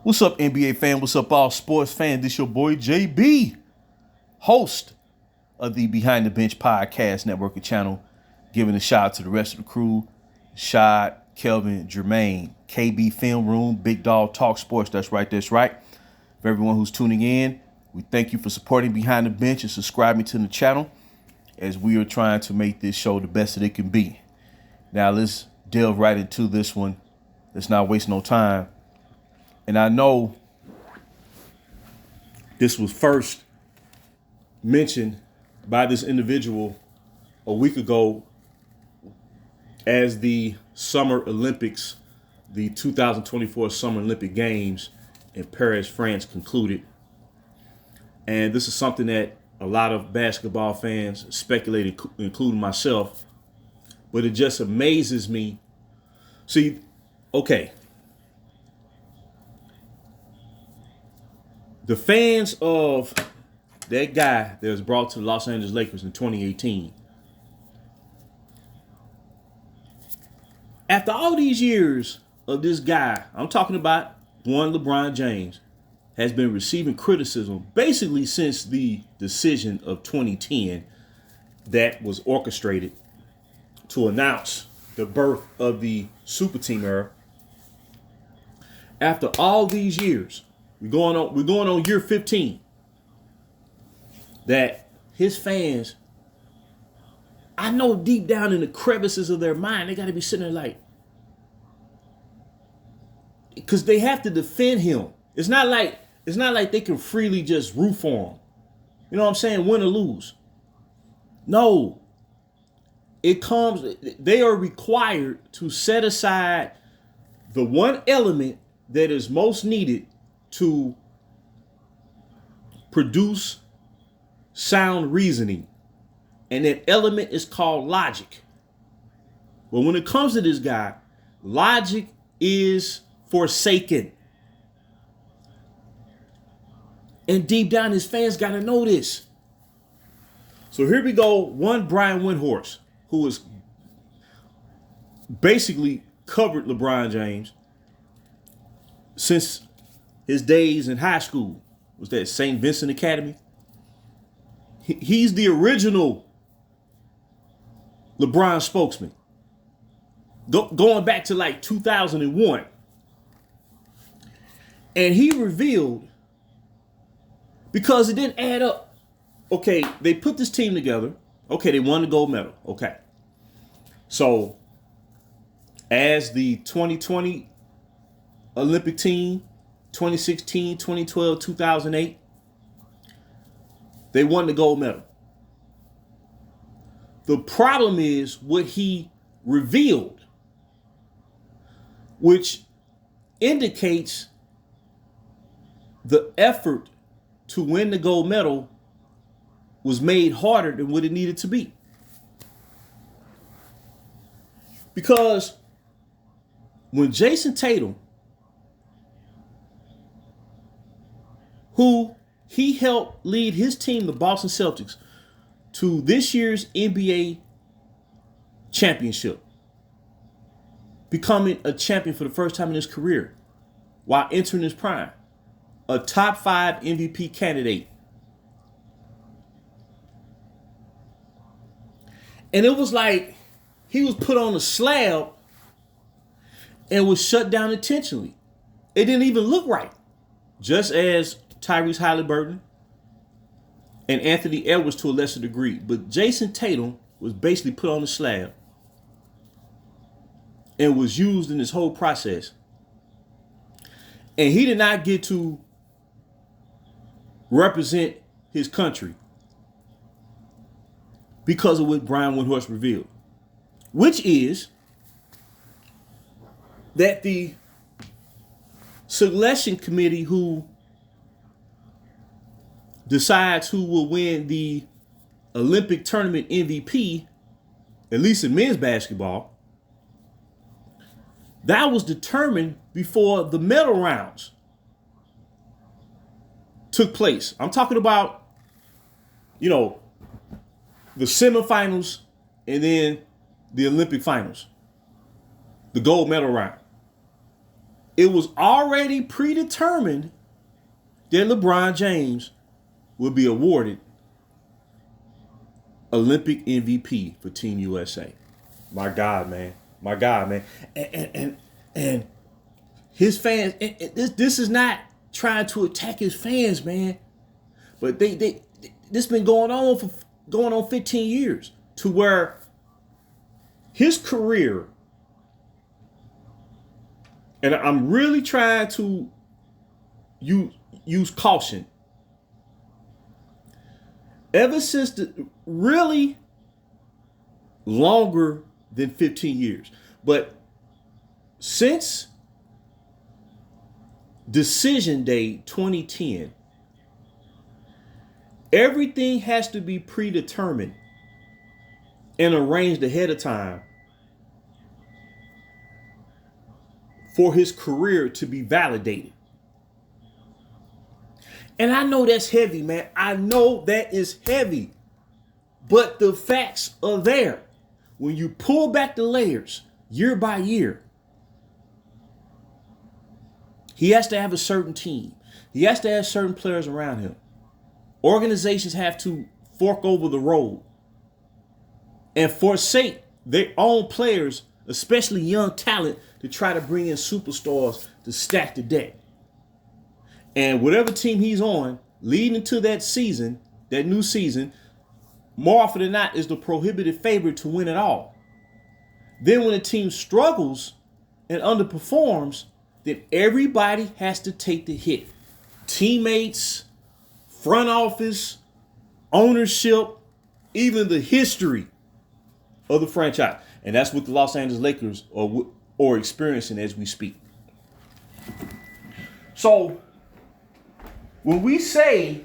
What's up, NBA fan? What's up, all sports fans? This your boy JB, host of the Behind the Bench Podcast Network channel. Giving a shout out to the rest of the crew: Shad, Kelvin, Jermaine, KB Film Room, Big Dog Talk Sports. That's right. For everyone who's tuning in, we thank you for supporting Behind the Bench and subscribing to the channel as we are trying to make this show the best that it can be. Now let's delve right into this one. Let's not waste no time. And I know this was first mentioned by this individual a week ago as the Summer Olympics, the 2024 Summer Olympic Games in Paris, France concluded. And this is something that a lot of basketball fans speculated, including myself, but it just amazes me. See, okay. The fans of that guy that was brought to the Los Angeles Lakers in 2018, after all these years of this guy, I'm talking about one LeBron James, has been receiving criticism basically since the decision of 2010 that was orchestrated to announce the birth of the super team era. After all these years, we're going on year 15. That his fans, I know deep down in the crevices of their mind, they got to be sitting there like, because they have to defend him. It's not like they can freely just root for him. You know what I'm saying? Win or lose. No. They are required to set aside the one element that is most needed to produce sound reasoning. And that element is called logic. Well, when it comes to this guy, logic is forsaken. And deep down, his fans got to know this. So here we go. One Brian Windhorst, who has basically covered LeBron James since his days in high school. Was that St. Vincent Academy? He's the original LeBron spokesman. Going back to like 2001. And he revealed, because it didn't add up. Okay, they put this team together. Okay, they won the gold medal. Okay. So, as the 2020 Olympic team, 2016, 2012, 2008, they won the gold medal. The problem is what he revealed, which indicates the effort to win the gold medal was made harder than what it needed to be. Because when Jason Tatum, who he helped lead his team, the Boston Celtics, to this year's NBA championship, becoming a champion for the first time in his career while entering his prime, a top 5 MVP candidate. And it was like he was put on a slab and was shut down intentionally. It didn't even look right. Just as Tyrese Halliburton and Anthony Edwards to a lesser degree. But Jason Tatum was basically put on the slab and was used in this whole process. And he did not get to represent his country because of what Brian Windhorst revealed, which is that the selection committee who decides who will win the Olympic tournament MVP, at least in men's basketball, that was determined before the medal rounds took place. I'm talking about, the semifinals and then the Olympic finals, the gold medal round. it was already predetermined that LeBron James would be awarded Olympic MVP for Team USA. My God, man. My God, man. And his fans, this is not trying to attack his fans, man. But this been going on 15 years to where his career, and I'm really trying to use caution. Ever since really longer than 15 years. But since Decision Day 2010, everything has to be predetermined and arranged ahead of time for his career to be validated. And I know that's heavy, man. I know that is heavy. But the facts are there. When you pull back the layers year by year, he has to have a certain team. He has to have certain players around him. Organizations have to fork over the road and forsake their own players, especially young talent, to try to bring in superstars to stack the deck. And whatever team he's on, leading into that season, that new season, more often than not, is the prohibited favorite to win it all. Then when a team struggles and underperforms, then everybody has to take the hit. Teammates, front office, ownership, even the history of the franchise. And that's what the Los Angeles Lakers are experiencing as we speak. So when we say,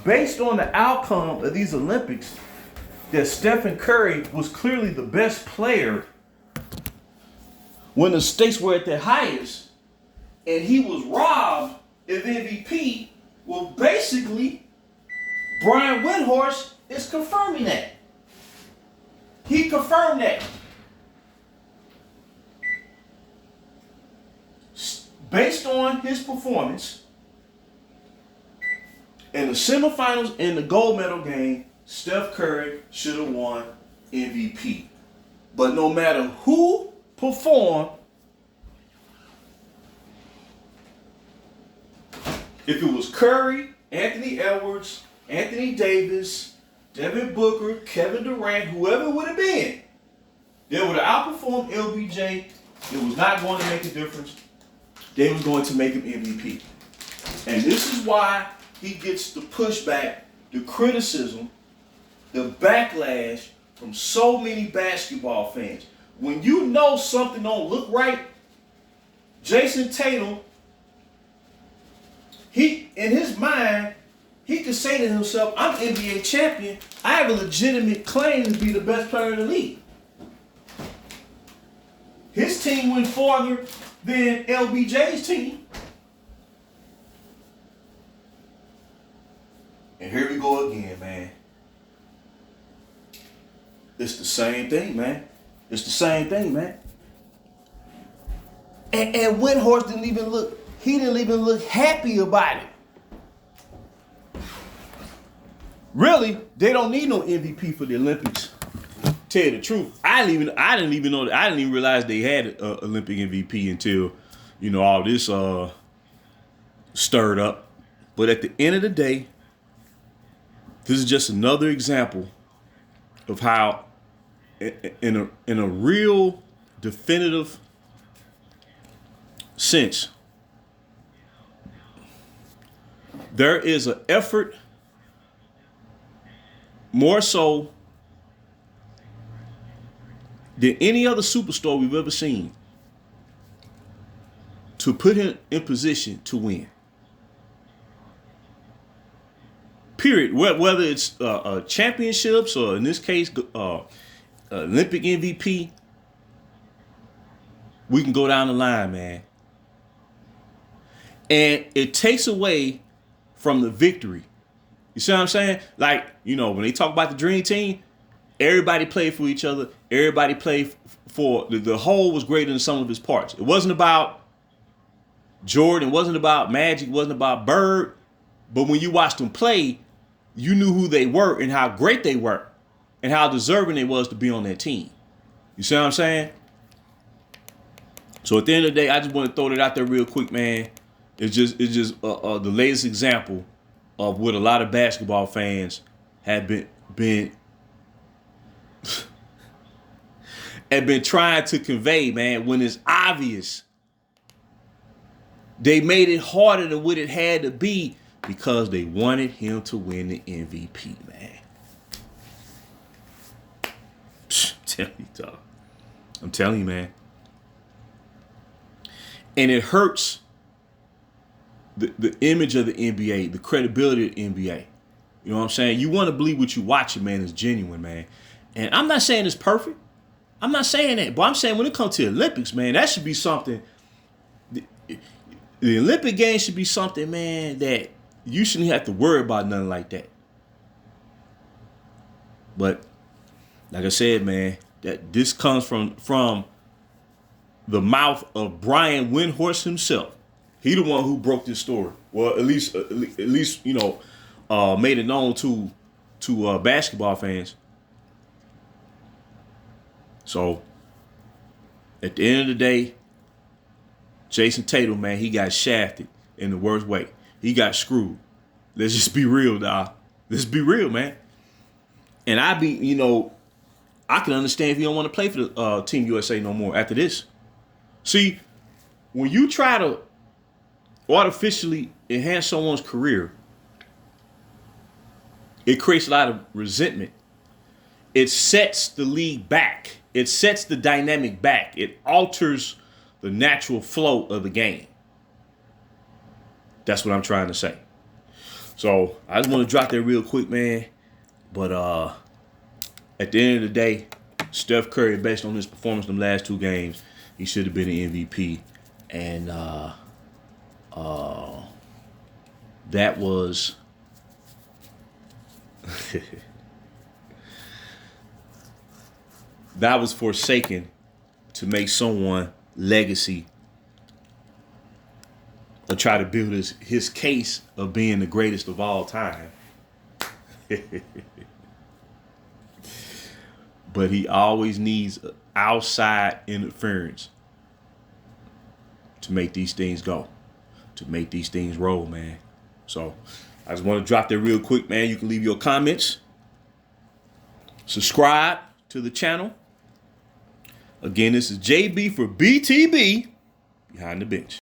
based on the outcome of these Olympics, that Stephen Curry was clearly the best player when the stakes were at their highest, and he was robbed of MVP, well, basically, Brian Windhorst is confirming that. He confirmed that. Based on his performance in the semifinals and the gold medal game, Steph Curry should have won MVP. But no matter who performed, if it was Curry, Anthony Edwards, Anthony Davis, Devin Booker, Kevin Durant, whoever it would have been, they would have outperformed LBJ. It was not going to make a difference. They were going to make him MVP. And this is why he gets the pushback, the criticism, the backlash from so many basketball fans. When you know something don't look right, Jason Tatum, in his mind, he could say to himself, I'm NBA champion. I have a legitimate claim to be the best player in the league. His team went farther than LBJ's team. And here we go again, man. It's the same thing, man. It's the same thing, man. And Windhorst didn't even look happy about it. Really, they don't need no MVP for the Olympics. Tell you the truth, I didn't even realize they had an Olympic MVP until, all this stirred up. But at the end of the day, this is just another example of how, in a real definitive sense, there is an effort, more so than any other superstar we've ever seen, to put him in position to win. Period. Whether it's championships or, in this case, Olympic MVP, we can go down the line, man. And it takes away from the victory. You see what I'm saying? Like, when they talk about the dream team, everybody played for each other. Everybody played for the whole was greater than the sum of its parts. It wasn't about Jordan, wasn't about Magic, wasn't about Bird. But when you watched them play, you knew who they were and how great they were and how deserving it was to be on that team. You see what I'm saying? So at the end of the day, I just want to throw that out there real quick, man. It's just the latest example of what a lot of basketball fans have been trying to convey, man. When it's obvious, they made it harder than what it had to be because they wanted him to win the MVP, man. Tell you, dog. I'm telling you, man. And it hurts the image of the NBA, the credibility of the NBA. You know what I'm saying? You want to believe what you watching, man, is genuine, man. And I'm not saying it's perfect. I'm not saying that. But I'm saying when it comes to the Olympics, man, that should be something. The Olympic Games should be something, man, that you shouldn't have to worry about nothing like that. But like I said, man, that this comes from the mouth of Brian Windhorst himself. He the one who broke this story. Well, at least you know, made it known to basketball fans. So at the end of the day, Jason Tatum, man, he got shafted in the worst way. He got screwed. Let's just be real, dog. Let's be real, man. And I can understand if you don't want to play for the Team USA no more after this. See, when you try to artificially enhance someone's career, it creates a lot of resentment. It sets the league back. It sets the dynamic back. It alters the natural flow of the game. That's what I'm trying to say. So I just want to drop that real quick, man. But at the end of the day, Steph Curry, based on his performance in the last two games, he should have been an MVP. And that was that was forsaken to make someone legacy or try to build his case of being the greatest of all time. But he always needs outside interference to make these things go, to make these things roll, man. So I just want to drop that real quick, man. You can leave your comments. Subscribe to the channel. Again, this is JB for BTB, Behind the Bench.